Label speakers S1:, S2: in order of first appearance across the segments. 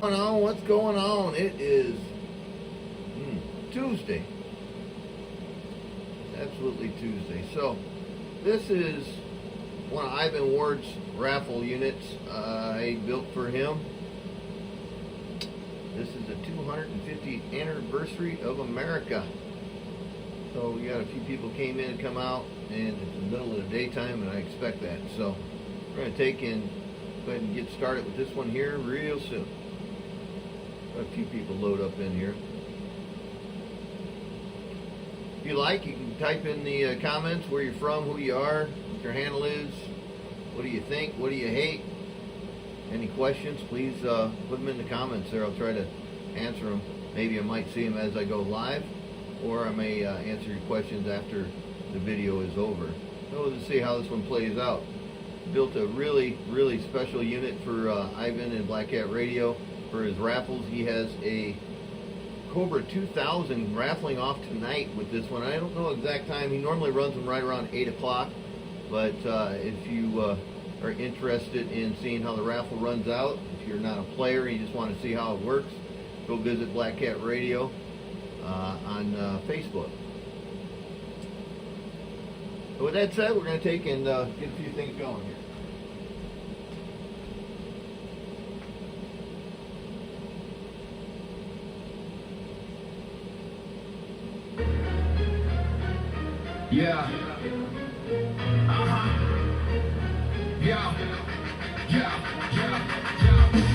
S1: What's going on? It is Tuesday. Absolutely Tuesday. So this is one of Ivan Ward's raffle units I built for him. This is the 250th anniversary of America. So we got a few people came in and come out, and it's the middle of the daytime, and I expect that. So we're going to go ahead and get started with this one here real soon. A few people load up in here. If you like, you can type in the comments where you're from, who you are, what your handle is, what do you think, what do you hate. Any questions, please put them in the comments there. I'll try to answer them. Maybe I might see them as I go live, or I may answer your questions after the video is over. So let's see how this one plays out. Built a really special unit for Ivan and Black Cat Radio for his raffles. He has a Cobra 2000 raffling off tonight with this one. I don't know exact time. He normally runs them right around 8 o'clock, but if you are interested in seeing how the raffle runs out, if you're not a player and you just want to see how it works, go visit Black Cat Radio on Facebook. So with that said, we're going to take and get a few things going here.
S2: Yeah.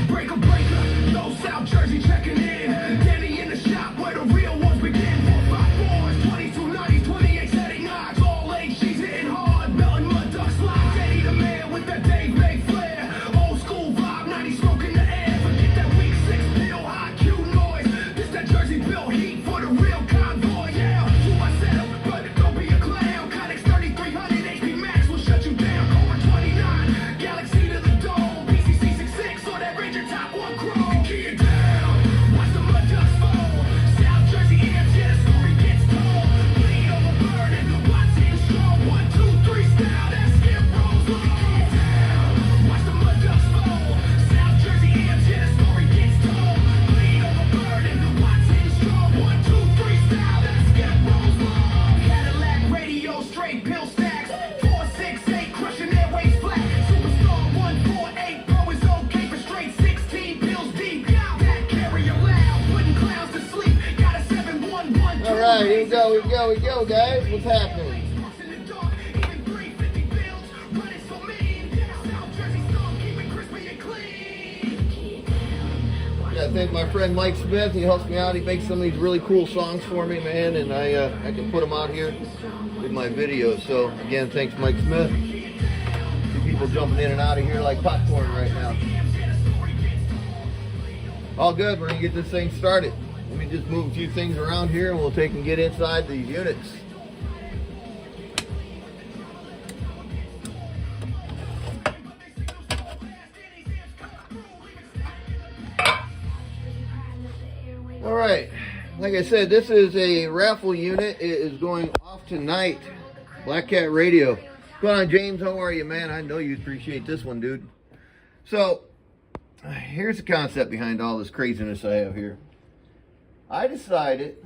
S2: Breaker, no South Jersey checking in. Danny in the shop where the real ones begin. 454s, 2290s, 28 setting knocks. All age, she's hitting hard. Melting mud duck slide. Danny the man with that Dave May flair. Old school vibe, 90 smoke in the air. Forget that weak 6 pill high Q noise. This that Jersey built heat for the real convoy. Yeah, who I set up, but don't be a clown. Codex 3300 HP Max will shut you down. Over 29, Galaxy to the dome. PCC 66 or that Ranger Top 1 Chrome. Key it down, watch the mud ducks fall. South Jersey amps, yeah, the story gets told. Bleed over bird and the watts hitting strong. 1, 2, 3 style, that skip rolls long. Key it down, watch the mud ducks fall. South Jersey amps, yeah, the story gets told. Bleed over bird and the watts hitting strong. 1, 2, 3 style, that skip rolls long. Cadillac radio, straight pill stacks. 468, crushing airways flat. Superstar 148, bro is okay for straight 16 pills deep. That carry loud, putting clowns to sleep. Got a 711.
S1: All right, here we go, guys. What's happening? Yeah, I thank my friend Mike Smith. He helps me out. He makes some of these really cool songs for me, man, and I can put them out here with my videos. So again, thanks Mike Smith. See people jumping in and out of here like popcorn right now. All good. We're gonna get this thing started. Let me just move a few things around here, and we'll take and get inside these units. All right, like I said, this is a raffle unit. It is going off tonight. Black Cat Radio. What's going on, James? How are you, man? I know you appreciate this one, dude. So, here's the concept behind all this craziness I have here. I decided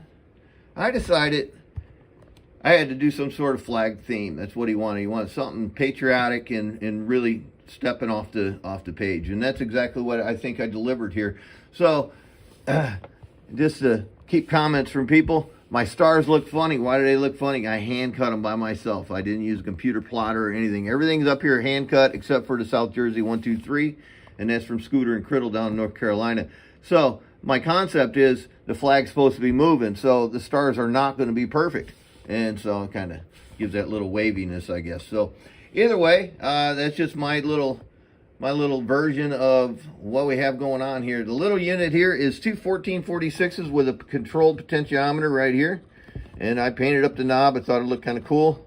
S1: I had to do some sort of flag theme. That's what he wanted. He wanted something patriotic and really stepping off the page. And that's exactly what I think I delivered here. So, just to keep comments from people, my stars look funny. Why do they look funny? I hand cut them by myself. I didn't use a computer plotter or anything. Everything's up here hand cut except for the South Jersey 123, and that's from Scooter and Criddle down in North Carolina. So my concept is the flag's supposed to be moving, so the stars are not going to be perfect, and so it kind of gives that little waviness, I guess. So either way, that's just my little version of what we have going on here. The little unit here is two 1446s with a controlled potentiometer right here. And I painted up the knob. I thought it looked kind of cool.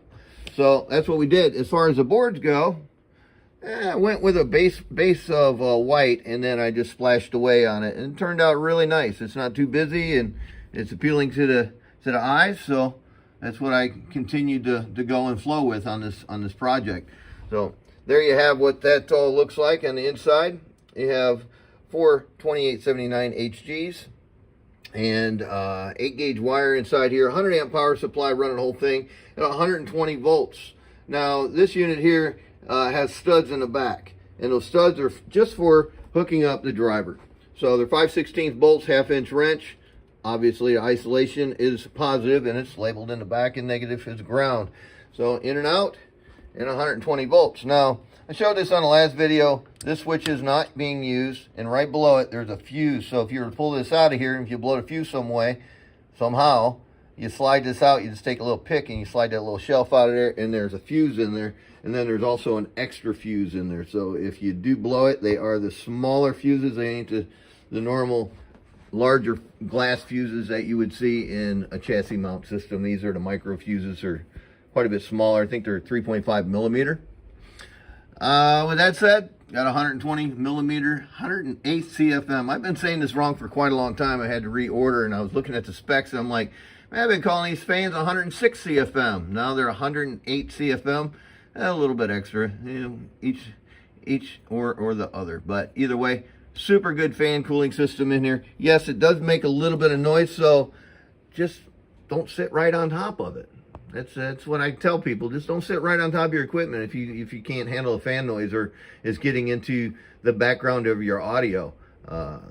S1: So that's what we did. As far as the boards go, I went with a base of white, and then I just splashed away on it. And it turned out really nice. It's not too busy, and it's appealing to the eyes. So that's what I continued to go and flow with on this project. So there you have what that all looks like on the inside. You have 4 2879 HGs. And 8 gauge wire inside here, 100 amp power supply running the whole thing at 120 volts. Now this unit here has studs in the back, and those studs are just for hooking up the driver. So they're 5/16 bolts, 1/2 inch wrench. Obviously isolation is positive, and it's labeled in the back, and negative is ground. So in and out, and 120 volts. Now I showed this on the last video. This switch is not being used, and right below it there's a fuse. So if you were to pull this out of here, and if you blow the fuse somehow, you slide this out, you just take a little pick and you slide that little shelf out of there, and there's a fuse in there, and then there's also an extra fuse in there. So if you do blow it, they are the smaller fuses. They ain't the normal larger glass fuses that you would see in a chassis mount system. These are the micro fuses, are quite a bit smaller. I think they're 3.5 millimeter. With that said, got 120 millimeter, 108 CFM. I've been saying this wrong for quite a long time. I had to reorder, and I was looking at the specs, and I'm like, man, I've been calling these fans 106 CFM. Now they're 108 CFM, a little bit extra, you know, each or the other. But either way, super good fan cooling system in here. Yes, it does make a little bit of noise, so just don't sit right on top of it. That's what I tell people. Just don't sit right on top of your equipment if you can't handle the fan noise, or is getting into the background of your audio.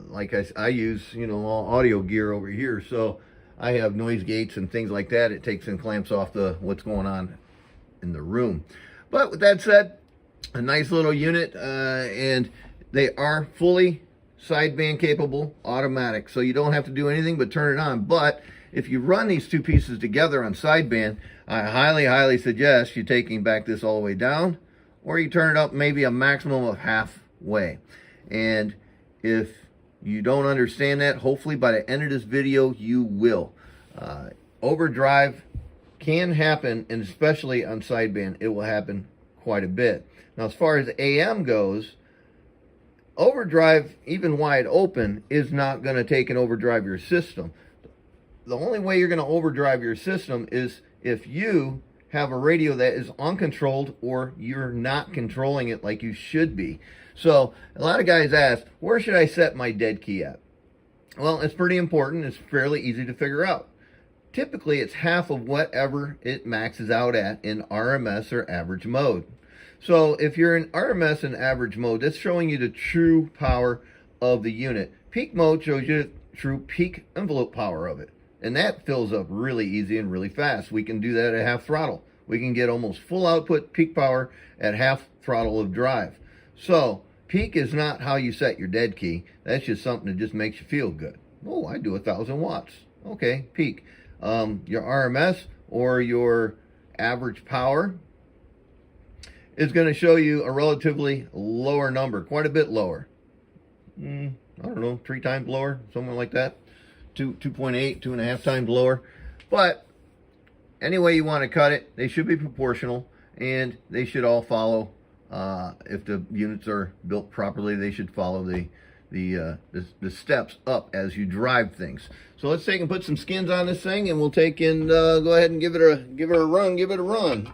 S1: Like I use, you know, all audio gear over here, so I have noise gates and things like that. It takes and clamps off what's going on in the room. But with that said, a nice little unit, and they are fully sideband capable, automatic, so you don't have to do anything but turn it on. But if you run these two pieces together on sideband, I highly suggest you taking back this all the way down, or you turn it up maybe a maximum of halfway. And if you don't understand that, hopefully by the end of this video you will. Overdrive can happen, and especially on sideband, it will happen quite a bit. Now as far as AM goes, overdrive, even wide open, is not going to take and overdrive your system. The only way you're going to overdrive your system is if you have a radio that is uncontrolled, or you're not controlling it like you should be. So a lot of guys ask, where should I set my dead key at? Well, it's pretty important. It's fairly easy to figure out. Typically it's half of whatever it maxes out at in RMS or average mode. So if you're in RMS and average mode, that's showing you the true power of the unit. Peak mode shows you the true peak envelope power of it. And that fills up really easy and really fast. We can do that at half throttle. We can get almost full output peak power at half throttle of drive. So peak is not how you set your dead key. That's just something that just makes you feel good. Oh, I do 1,000 watts. Okay, peak. Your RMS or your average power is going to show you a relatively lower number, quite a bit lower. I don't know, 3 times lower, something like that. 2.8, 2.5 times lower. But any way you want to cut it, they should be proportional, and they should all follow, if the units are built properly, they should follow the steps up as you drive things. So let's take and put some skins on this thing, and we'll take and go ahead and give it a run.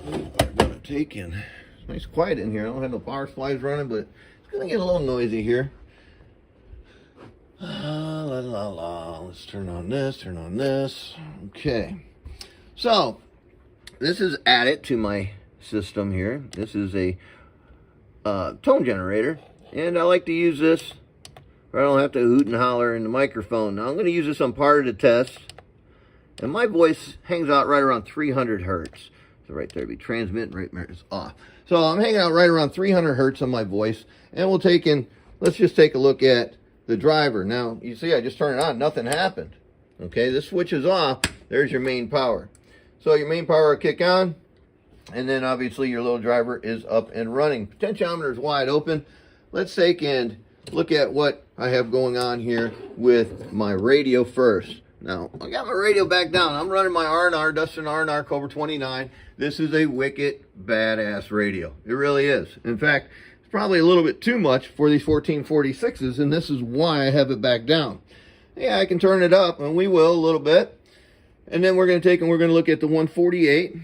S1: I'm gonna take in. It's nice quiet in here. I don't have no power supplies running, but it's gonna get a little noisy here. Let's turn on this. Okay. So this is added to my system here. This is a tone generator, and I like to use this where I don't have to hoot and holler in the microphone. Now I'm going to use this on part of the test, and my voice hangs out right around 300 hertz. So right there, be transmit, right there is off. So I'm hanging out right around 300 hertz on my voice, and let's just take a look at the driver. Now you see I just turned it on, nothing happened. Okay, this switch is off. There's your main power. So your main power will kick on, and then obviously your little driver is up and running. Potentiometer is wide open. Let's take and look at what I have going on here with my radio first. Now, I got my radio back down. I'm running my R&R, Dustin R&R Cobra 29. This is a wicked badass radio. It really is. In fact, it's probably a little bit too much for these 1446s, and this is why I have it back down. Yeah, I can turn it up, and we will a little bit. And then we're going to look at the 148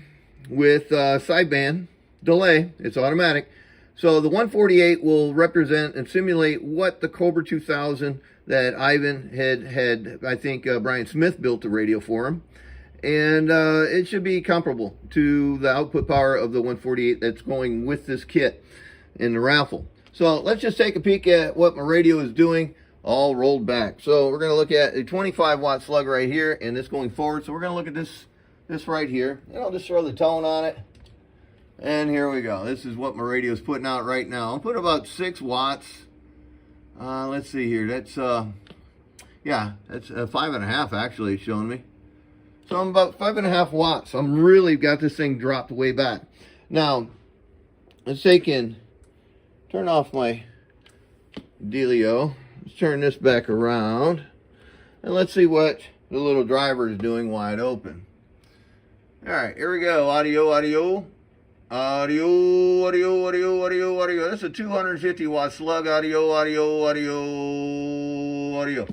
S1: with sideband delay. It's automatic. So the 148 will represent and simulate what the Cobra 2000 that Ivan had I think Brian Smith built the radio for him. And it should be comparable to the output power of the 148 that's going with this kit in the raffle. So let's just take a peek at what my radio is doing all rolled back. So we're going to look at a 25 watt slug right here and this going forward. So we're going to look at this right here. And I'll just throw the tone on it. And here we go. This is what my radio is putting out right now. I'm putting about 6 watts. Let's see here. That's, yeah, that's 5.5 actually it's showing me. So I'm about 5.5 watts. I'm really got this thing dropped way back. Now, let's take in, turn off my dealio. Let's turn this back around. And let's see what the little driver is doing wide open. All right, here we go. Audio, audio. Audio, audio, audio, audio, audio. That's a 250 watt slug. Audio, audio, audio, audio.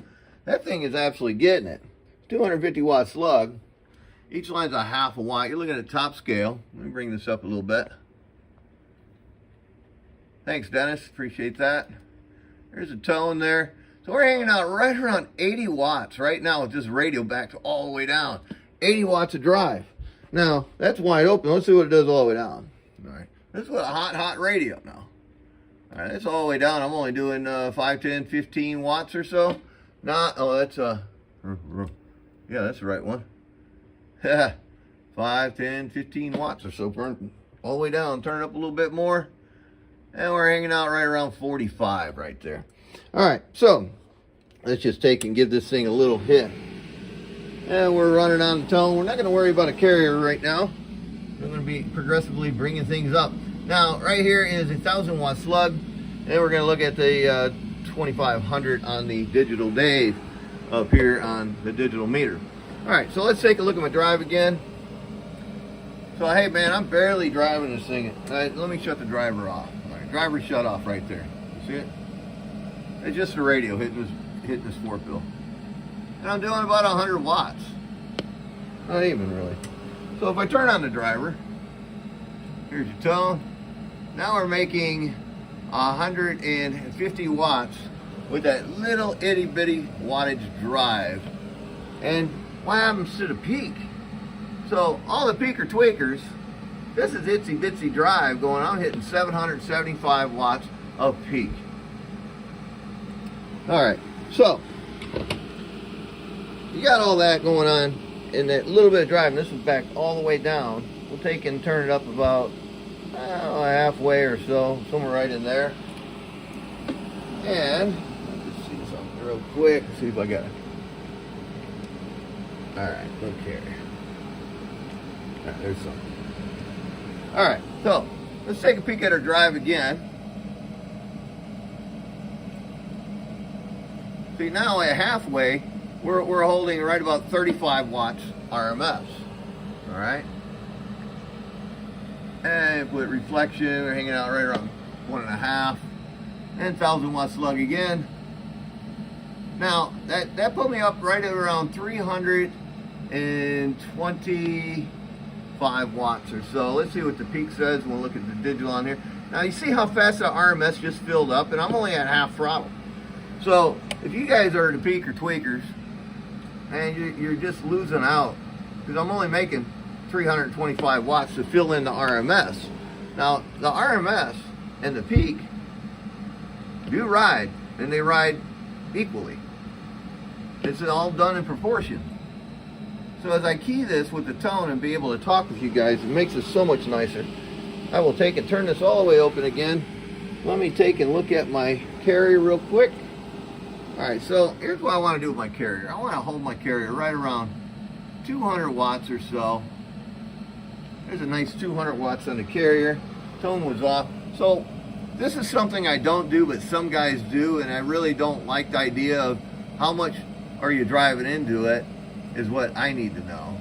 S1: That thing is absolutely getting it. 250 watt slug. Each line's a half a watt. You're looking at top scale. Let me bring this up a little bit. Thanks, Dennis. Appreciate that. There's a tone there. So we're hanging out right around 80 watts right now with this radio back all the way down. 80 watts of drive. Now, that's wide open. Let's see what it does all the way down. All right. This is what a hot radio now. All right, that's all the way down. I'm only doing 5, 10, 15 watts or so. Not, oh, that's yeah, that's the right one. 5, 10, 15 watts or so. Burn all the way down. Turn it up a little bit more. And we're hanging out right around 45 right there. All right, so let's just take and give this thing a little hit. And we're running on the tone. We're not going to worry about a carrier right now. We're going to be progressively bringing things up. Now, right here is a 1,000 watt slug. And we're going to look at the 2500 on the digital Dave up here on the digital meter. All right, so let's take a look at my drive again. So, hey, man, I'm barely driving this thing. All right, let me shut the driver off. All right, driver shut off right there. You see it? It's just the radio hitting this fork bill. And I'm doing about 100 watts. Not even really. So if I turn on the driver, here's your tone. Now we're making 150 watts with that little itty bitty wattage drive. And what happens to the peak? So all the peaker tweakers, this is itsy bitsy drive going on, hitting 775 watts of peak. All right, so you got all that going on in that little bit of driving. This is back all the way down. We'll take and turn it up about halfway or so, somewhere right in there. And let's just see something real quick. See if I got it. All right, okay. All right, there's something. All right, so let's take a peek at our drive again. See, now at halfway, we're holding right about 35 watts RMS. All right. And put reflection, we're hanging out right around 1.5. And 1,000 watt slug again. Now, that put me up right at around 325 watts or so. Let's see what the peak says. We'll look at the digital on here. Now, you see how fast the RMS just filled up, and I'm only at half throttle. So, if you guys are the peaker tweakers, and you're just losing out, because I'm only making 325 watts to fill in the RMS. Now, the RMS and the peak do ride, and they ride equally. It's all done in proportion. So as I key this with the tone and be able to talk with you guys, it makes it so much nicer. I will take and turn this all the way open again. Let me take and look at my carrier real quick. All right, so here's what I want to do with my carrier. I want to hold my carrier right around 200 watts or so. There's a nice 200 watts on the carrier. Tone was off. So this is something I don't do, but some guys do, and I really don't like the idea of how much are you driving into it is what I need to know.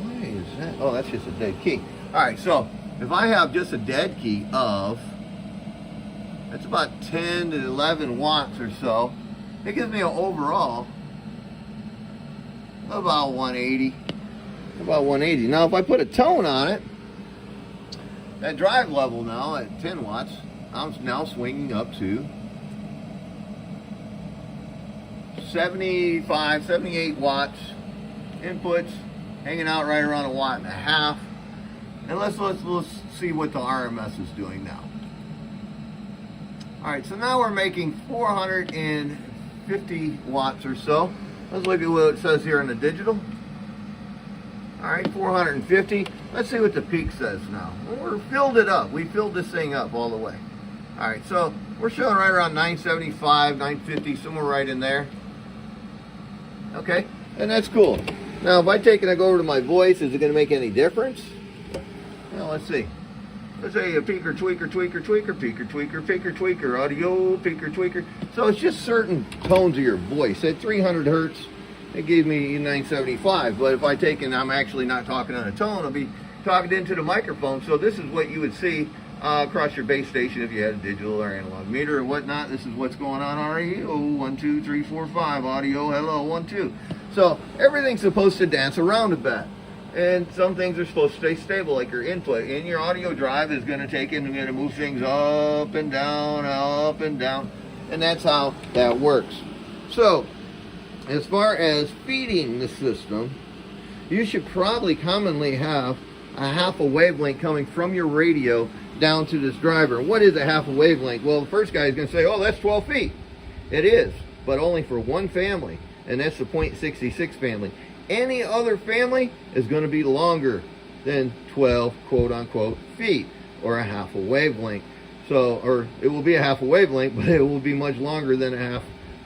S1: Why is that? Oh, that's just a dead key. All right, so if I have just a dead key of, that's about 10 to 11 watts or so, it gives me an overall about 180. About 180. Now, if I put a tone on it, at drive level now at 10 watts, I'm now swinging up to 75, 78 watts inputs, hanging out right around 1.5 watts. And let's see what the RMS is doing now. All right, so now we're making 450 watts or so. Let's look at what it says here in the digital. All right, 450. Let's see what the peak says now. We're filled it up. We filled this thing up all the way. All right, so we're showing right around 975, 950, somewhere right in there. Okay, and that's cool. Now, if I take and I go over to my voice, is it going to make any difference? Well, let's see. Let's say a peaker, tweaker, tweaker, tweaker, peaker, tweaker, peaker, tweaker, audio, peaker, tweaker. So it's just certain tones of your voice. At 300 hertz, it gave me 975. But if I take and I'm actually not talking on a tone, I'll be talking into the microphone. So this is what you would see across your base station if you had a digital or analog meter or whatnot. This is what's going on already. Oh, 1, 2, 3, 4, 5. Audio, hello, 1, 2. So everything's supposed to dance around a bit. And some things are supposed to stay stable, like your input. And your audio drive is going to take in and going to move things up and down, up and down. And that's how that works. So, as far as feeding the system, you should probably commonly have a half a wavelength coming from your radio down to this driver. What is a half a wavelength? Well, the first guy is going to say, oh, that's 12 feet. It is, but only for one family, and that's the .66 family. Any other family is going to be longer than 12 quote-unquote feet, or a half a wavelength. So, or it will be a half a wavelength, but it will be much longer than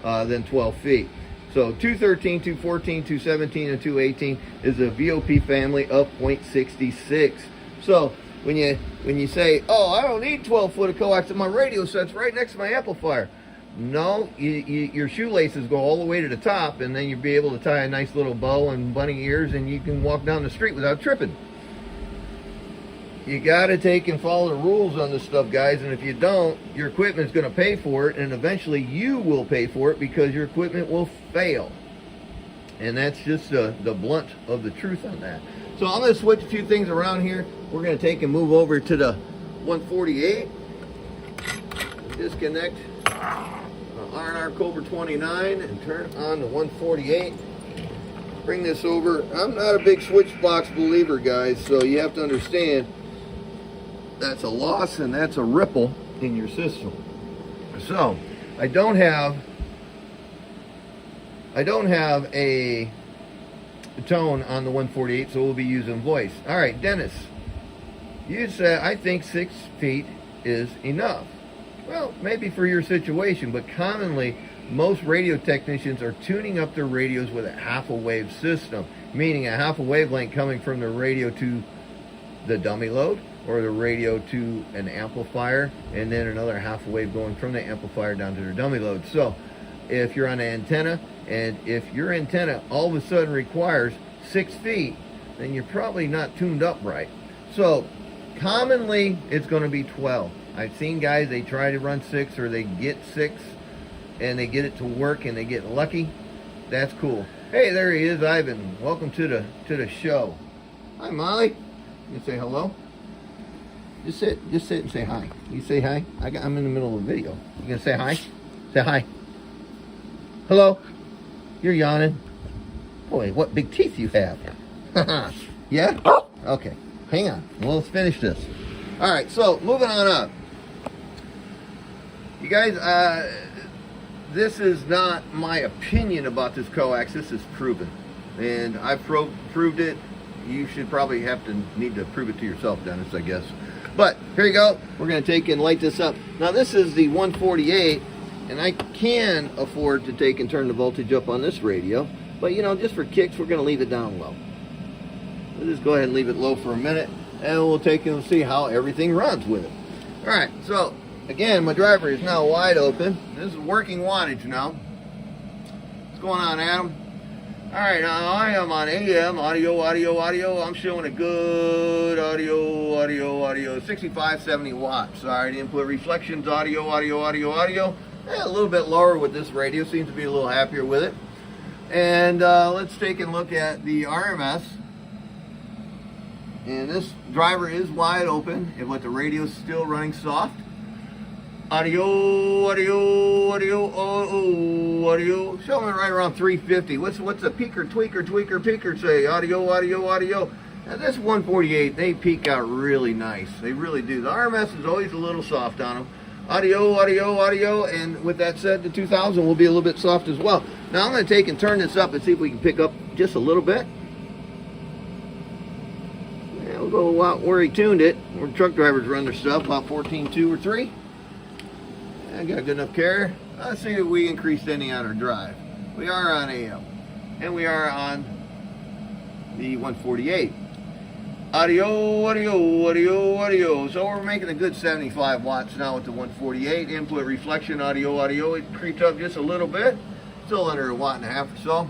S1: than 12 feet. So 213, 214, 217, and 218 is a VOP family of .66. So when you say, oh, I don't need 12 foot of coax, and my radio set's right next to my amplifier. No, your shoelaces go all the way to the top, and then you'll be able to tie a nice little bow and bunny ears, and you can walk down the street without tripping. You got to take and follow the rules on this stuff, guys, and if you don't, your equipment's going to pay for it, and eventually you will pay for it because your equipment will fail. And that's just the blunt of the truth on that. So I'm going to switch a few things around here. We're going to take and move over to the 148. Disconnect R&R Cobra 29 and turn on the 148. Bring this over. I'm not a big switch box believer, guys, so you have to understand that's a loss and that's a ripple in your system. So I don't have a tone on the 148, so we'll be using voice. All right, Dennis, you said I think 6 feet is enough. Well, maybe for your situation, but commonly most radio technicians are tuning up their radios with a half a wave system, meaning a half a wavelength coming from the radio to the dummy load, or the radio to an amplifier, and then another half a wave going from the amplifier down to the dummy load. So if you're on an antenna, and if your antenna all of a sudden requires 6 feet, then you're probably not tuned up right. So commonly it's going to be 12. I've seen guys, they try to run 6 or they get 6 and they get it to work and they get lucky. That's cool. Hey, there he is, Ivan. Welcome to the show. Hi, Molly. You say hello? Just sit and say hi. You say hi? I'm in the middle of a video. You gonna say hi? Say hi. Hello? You're yawning. Boy, what big teeth you have. Yeah? Okay. Hang on. Well, let's finish this. All right, so moving on up. You guys, this is not my opinion about this coax. This is proven. And I've proved it. You should probably need to prove it to yourself, Dennis, I guess. But here you go. We're going to take and light this up. Now, this is the 148, and I can afford to take and turn the voltage up on this radio. But, you know, just for kicks, we're going to leave it down low. We'll just go ahead and leave it low for a minute, and we'll take and see how everything runs with it. All right, so again, my driver is now wide open. This is working wattage now. What's going on, Adam? All right, now I am on AM, audio. I'm showing a good audio, 65, 70 watts. All right, input reflections, audio. A little bit lower with this radio, seems to be a little happier with it. And let's take a look at the RMS. And this driver is wide open, but the radio is still running soft. Audio, audio, audio, audio. Showing right around 350. What's the peaker, tweaker say? Audio, audio, audio. Now this 148, they peak out really nice. They really do. The RMS is always a little soft on them. Audio, audio, audio. And with that said, the 2000 will be a little bit soft as well. Now I'm going to take and turn this up and see if we can pick up just a little bit. Yeah, we'll go out where he tuned it, where truck drivers run their stuff, about 14.2 or 3. I got a good enough carrier. Let's see if we increased any on our drive. We are on AM, and we are on the 148. Audio, audio, audio, audio. So we're making a good 75 watts now with the 148. Input reflection, audio, audio. It creeped up just a little bit. Still under 1.5 watts or so.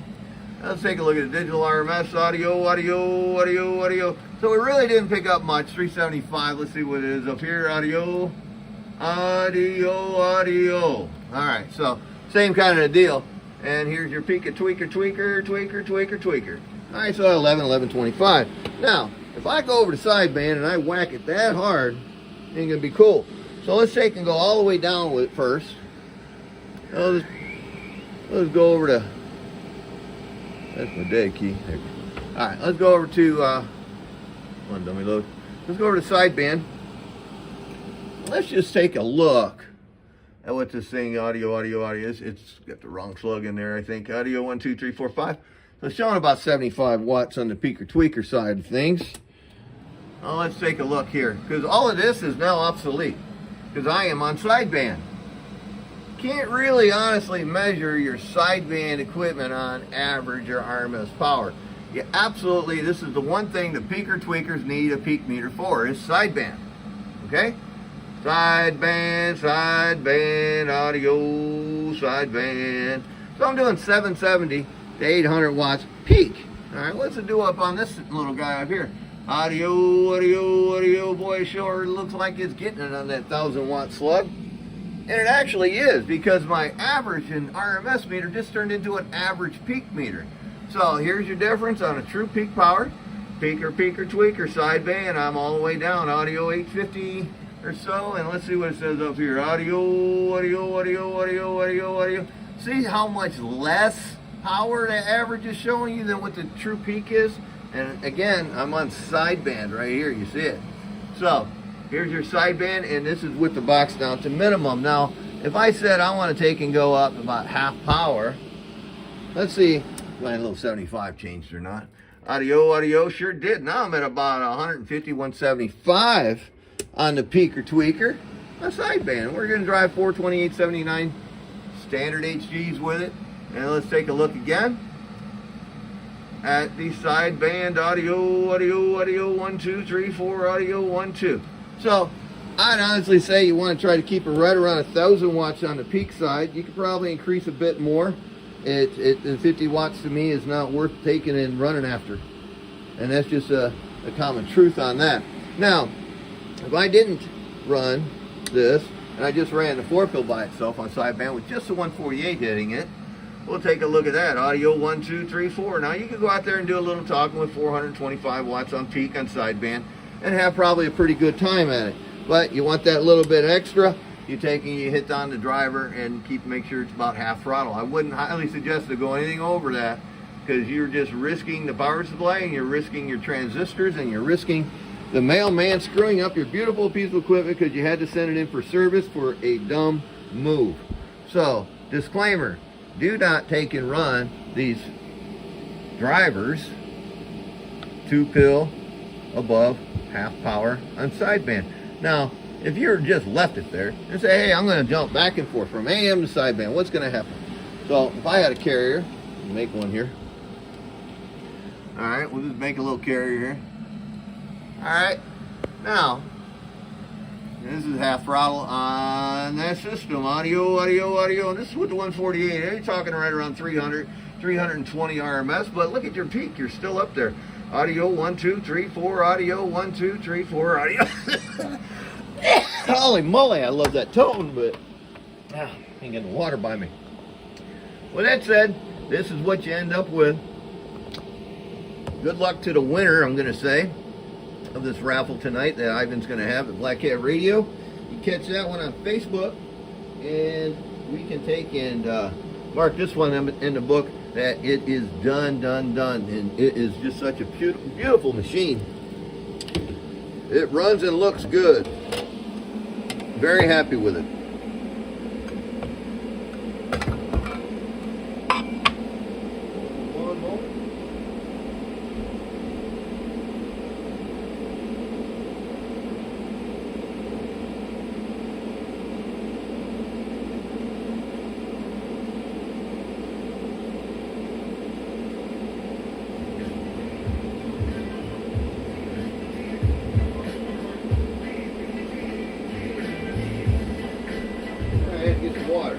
S1: Let's take a look at the digital RMS. Audio, audio, audio, audio. So we really didn't pick up much. 375. Let's see what it is up here. Audio. Audio, audio. Alright, so same kind of deal. And here's your peak of tweaker, tweaker, tweaker, tweaker, tweaker. Alright, so 11.25. Now, if I go over the sideband and I whack it that hard, it ain't gonna be cool. So let's take and go all the way down with it first. Let's go over to, that's my dead key. Alright, let's go over to, come on, dummy load. Let's go over to sideband. Let's just take a look at what this thing, audio, audio, audio is. It's got the wrong slug in there, I think. Audio 1, 2, 3, 4, 5. So it's showing about 75 watts on the peaker tweaker side of things. Now let's take a look here, because all of this is now obsolete, because I am on sideband. Can't really honestly measure your sideband equipment on average or RMS power. You absolutely, this is the one thing the peaker tweakers need a peak meter for, is sideband. Okay? Sideband, sideband, audio, sideband. So I'm doing 770 to 800 watts peak. All right, what's it do up on this little guy up here? Audio, audio, audio. Boy, sure looks like it's getting it on that 1,000 watt slug. And it actually is, because my average and RMS meter just turned into an average peak meter. So here's your difference on a true peak power. Peaker, peaker, tweaker, sideband. I'm all the way down, audio 850 or so, and let's see what it says up here. Audio, audio, audio, audio, audio, audio. See how much less power the average is showing you than what the true peak is? And again, I'm on sideband right here, you see it. So here's your sideband, and this is with the box down to minimum. Now, if I said I want to take and go up about half power, let's see if my little 75 changed or not. Audio, audio, sure did. Now I'm at about 150, 175 on the peaker tweaker. A sideband. We're going to drive 428/79 standard HGs with it. And let's take a look again at the sideband. Audio, audio, audio, 1, 2, 3, 4, audio, 1, 2. So I'd honestly say you want to try to keep it right around 1,000 watts on the peak side. You could probably increase a bit more. 50 watts to me is not worth taking and running after. And that's just a common truth on that. Now, if I didn't run this, and I just ran the 4-pill by itself on sideband with just the 148 hitting it, we'll take a look at that. Audio 1, 2, 3, 4. Now you can go out there and do a little talking with 425 watts on peak on sideband and have probably a pretty good time at it. But you want that little bit extra, you take and you hit on the driver and make sure it's about half throttle. I wouldn't highly suggest to go anything over that, because you're just risking the power supply, and you're risking your transistors, and you're risking the mailman screwing up your beautiful piece of equipment because you had to send it in for service for a dumb move. So, disclaimer, do not take and run these drivers 2-pill above half power on sideband. Now, if you're just left it there and say, hey, I'm going to jump back and forth from AM to sideband, what's going to happen? So, if I had a carrier, make one here. Alright, we'll just make a little carrier here. Alright, now, this is half throttle on that system. Audio, audio, audio, and this is with the 148. You're talking right around 300, 320 RMS, but look at your peak, you're still up there. Audio 1, 2, 3, 4, audio 1, 2, 3, 4, audio. Holy moly, I love that tone, but ain't getting water by me. With that said, this is what you end up with. Good luck to the winner, I'm going to say. of this raffle tonight that Ivan's going to have at Black Cat Radio. You catch that one on Facebook, and we can take and mark this one in the book that it is done, and it is just such a beautiful machine. It runs and looks good. Very happy with it. Get some water.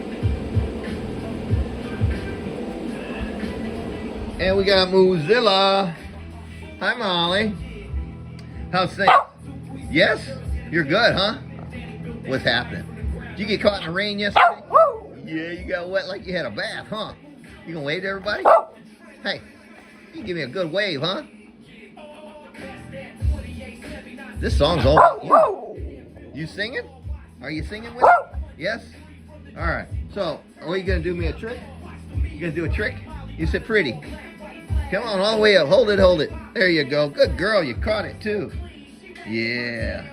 S1: And we got Mozilla. Hi, Molly. How's things? Yes? You're good, huh? What's happening? Did you get caught in the rain yesterday? Yeah, you got wet like you had a bath, huh? You gonna wave to everybody? Hey, you give me a good wave, huh? This song's all about you. You singing? Are you singing with it? Yes? All right. So, are you going to do me a trick? You going to do a trick? You said pretty. Come on, all the way up. Hold it, hold it. There you go. Good girl. You caught it, too. Yeah.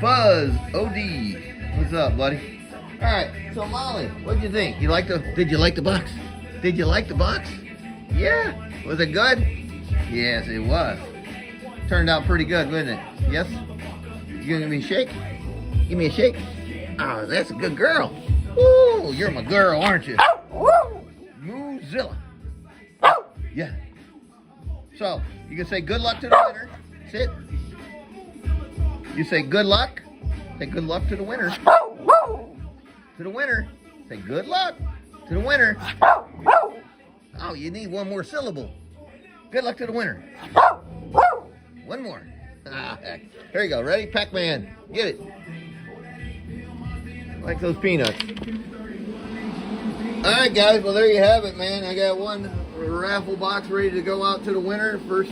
S1: Fuzz OD. What's up, buddy? All right. So, Molly, what'd you think? Did you like the box? Did you like the box? Yeah. Was it good? Yes, it was. Turned out pretty good, wasn't it? Yes? You gonna give me a shake? Give me a shake. Oh, that's a good girl. Ooh, you're my girl, aren't you? Mozilla. Yeah. So, you can say good luck to the winner. Sit. You say good luck. Say good luck to the winner. To the winner. Say good luck to the winner. Oh, you need one more syllable. Good luck to the winner. One more. There you go. Ready? Pac-Man. Get it. Like those peanuts. Alright, guys. Well, there you have it, man. I got one raffle box ready to go out to the winner. First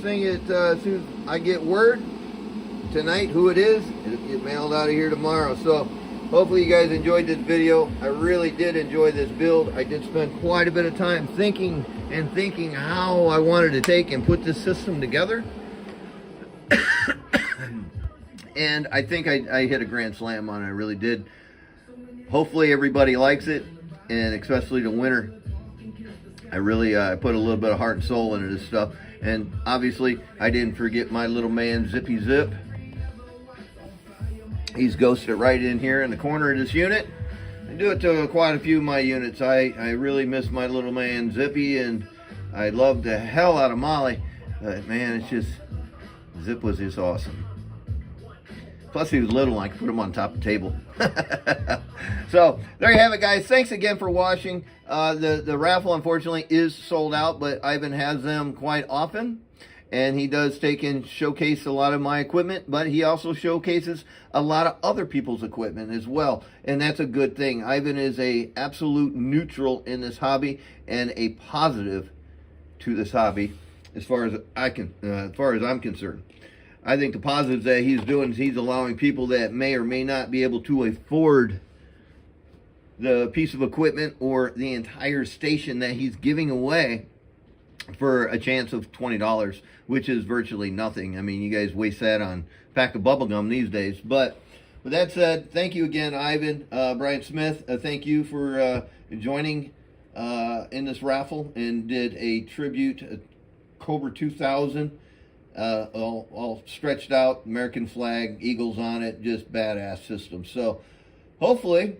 S1: thing, as soon as I get word tonight who it is, it'll get mailed out of here tomorrow. So, hopefully you guys enjoyed this video. I really did enjoy this build. I did spend quite a bit of time thinking how I wanted to take and put this system together. And I think I hit a grand slam on it. I really did. Hopefully everybody likes it, and especially the winner. I really put a little bit of heart and soul into this stuff. And obviously I didn't forget my little man Zippy Zip. He's ghosted right in here in the corner of this unit. I do it to quite a few of my units. I really miss my little man Zippy, and I love the hell out of Molly. But man, it's just, Zip was just awesome. Plus he was little and I could put him on top of the table. So there you have it, guys. Thanks again for watching. The raffle unfortunately is sold out, but Ivan has them quite often. And he does take and showcase a lot of my equipment, but he also showcases a lot of other people's equipment as well. And that's a good thing. Ivan is a absolute neutral in this hobby and a positive to this hobby as far as I'm concerned. I think the positives that he's doing is he's allowing people that may or may not be able to afford the piece of equipment or the entire station that he's giving away for a chance of $20, which is virtually nothing. I mean, you guys waste that on a pack of bubblegum these days. But with that said, thank you again, Ivan. Brian Smith, thank you for joining in this raffle, and did a tribute, Cobra 2000. All stretched out, American flag, eagles on it, just badass system. So hopefully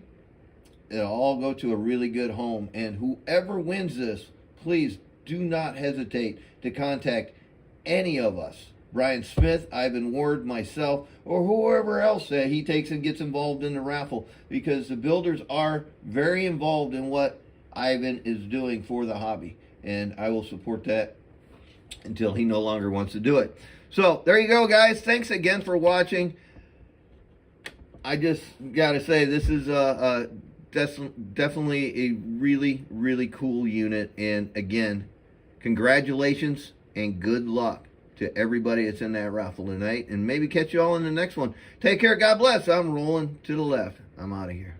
S1: it'll all go to a really good home, and whoever wins this, please do not hesitate to contact any of us, Brian Smith, Ivan Ward, myself, or whoever else that he takes and gets involved in the raffle, because the builders are very involved in what Ivan is doing for the hobby, and I will support that until he no longer wants to do it. So there you go, guys. Thanks again for watching. I just gotta say, this is definitely a really cool unit, and again, congratulations and good luck to everybody that's in that raffle tonight. And maybe catch you all in the next one. Take care. God bless. I'm rolling to the left. I'm out of here.